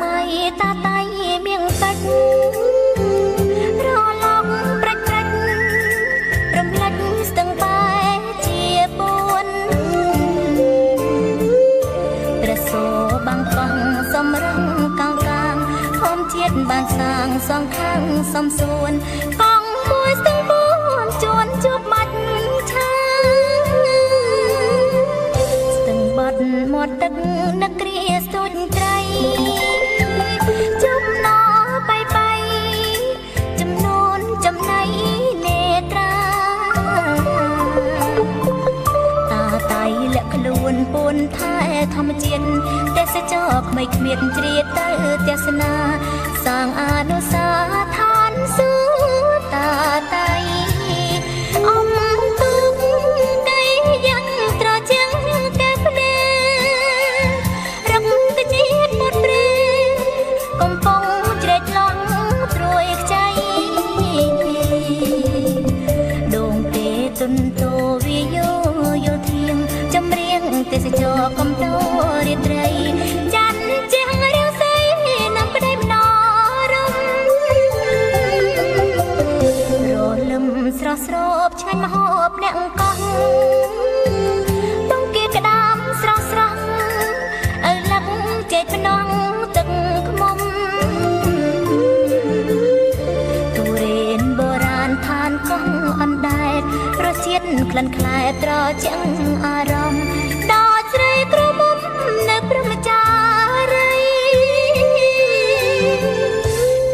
មៃតាតៃមៀងពេជ្ររលកប្រាច់ប្រាច់រំលេចស្ទឹងបែជាពួនព្រះសូបាំងកងសំរងកាំងកាងធម្មជាតិបានសាងសងខាងសំសួនកងមួយស្ទឹងពួនជួនជួបមាច់ឆាស្ទឹងបាត់មាត់ទឹកនឹកគ្រាស្ទូចត្រីចំណោបៃចំនួនចំណៃនេត្រាតាតៃលាក់ខ្លួនពួនថែធម្មជាតិទេសចរក្មេងគ្មានជ្រៀតទៅទេសនាសាងអនុសាឋានសួគ៌តាតៃអំទុកកៃយ៉ាងត្រជាងកែភ្នែរំទៅជាតិមាត់ព្រែកំពុងជ្រែកឡងត្រួយខ្ចីដងទេទុនតូវាយោយោធៀងចម្រៀងទេសចរកំដោរាត្រីចាន់ជាងរាវសីនឹងប្តីម្នររលឹមស្រស់ស្រូបឆ្ងាញ់ម្ហូបអ្នកកោះបងគៀក្តាមស្រស់ស្រស់ឪលឹកចេកភ្នងទឹកខ្មុំទុរេនបុរាណឋានកោះអណ្ដែតរសជាតិក្លិនខ្លែត្រជាងអារម្មណ៍ដល់ស្រីក្រមុំនៅព្រមចារី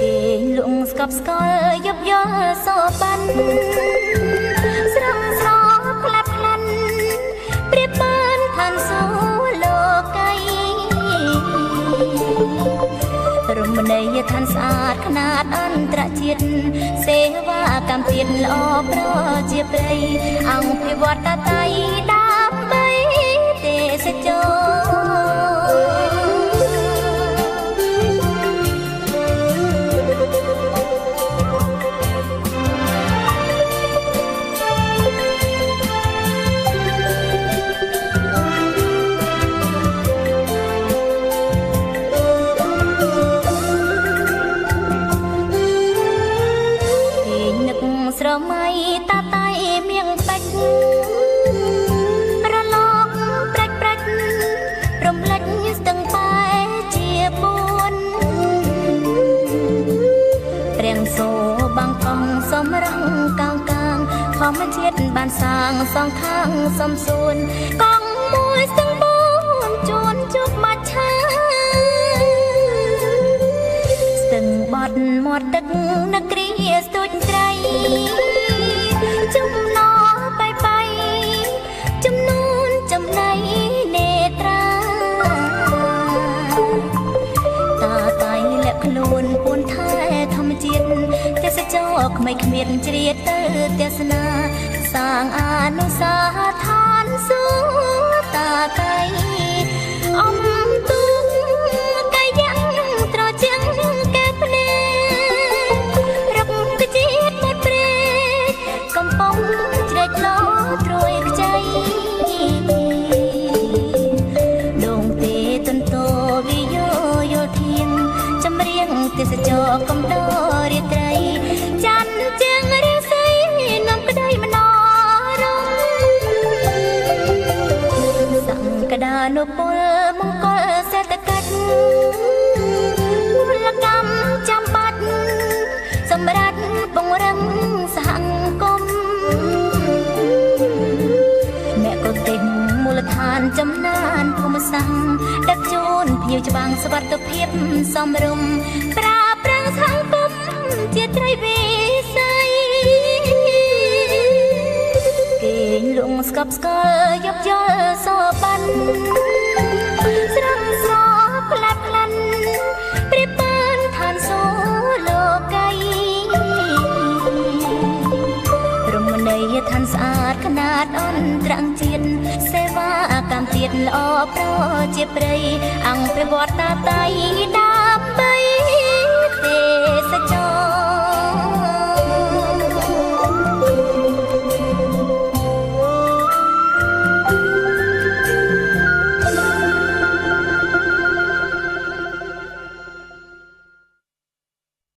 គេលងស្កប់ស្កល់យប់យល់សបាន់ស្រងស្រផ្លាប់ផ្លាន់ព្រៀបបានឋានសួគ៌លោកីរមណីយដ្ឋានស្អាតខ្នាតអន្តរជាតិសេវាកម្មទៀតល្អប្រជាប្រិយអង្គភិវឌ្ឍតាតៃដើម្បីទេសចរស្រមៃតាតៃមៀងពេជ្ររលកប្រាច់ប្រាច់រំលេចស្ទឹងបែជាពួនព្រាំងសូបាំងកងសំរងកាំងកាងធម្មជាតិបានសាងសងខាងសំសួនកងមួយស្ទឹងពួនជួនជប់មាច់ឆាស្ទឹងបត់មាត់ទឹកនឹកគ្រាស្ទូចត្រីចំណោបៃចំនួនចំណៃនេត្រាតាតៃលាក់ខ្លួនពួនថែធម្មជាតិទេសចរក្មេងគ្មានជ្រៀតទៅទេសនាសាងអនុសាឋានសួគ៌តាតៃអំទុកកៃយ៉ាងត្រជាងកែភ្នែរកទៅជាតិមាត់ព្រែកំពុងជ្រែកឡងត្រួយខ្ចីដងទេទុនតូវាយោយោធៀងចម្រៀងទេសចរកំដោរាត្រីចាន់ជាងរាសីនាំក្តីម្នរសង្កដានុពលមង្គលសេដ្ឋកិច្ចពលកម្មចាំបាច់សម្រាប់បង្រឹងសហគមន៍អ្នកក៏ទិញមូលដ្ឋានចំណានភូមិសាស្ត្រដឹកជូនភ្ញៀវច្បាំងសុវត្ថិភាពសមរម្យប្រើប្រាស់សហគមន៍ជាត្រីវិស័យគេងលងស្កប់ស្កល់យប់យល់សបាន់ស្រងស្រផ្លាប់ផ្លាន់ព្រៀបបានឋានសួគ៌លោកីរមណីយដ្ឋានស្អាតខ្នាតអន្តរជាតិសេវាកម្មទៀតល្អប្រជាប្រិយអង្គភិវឌ្ឍតាតៃដើម្បី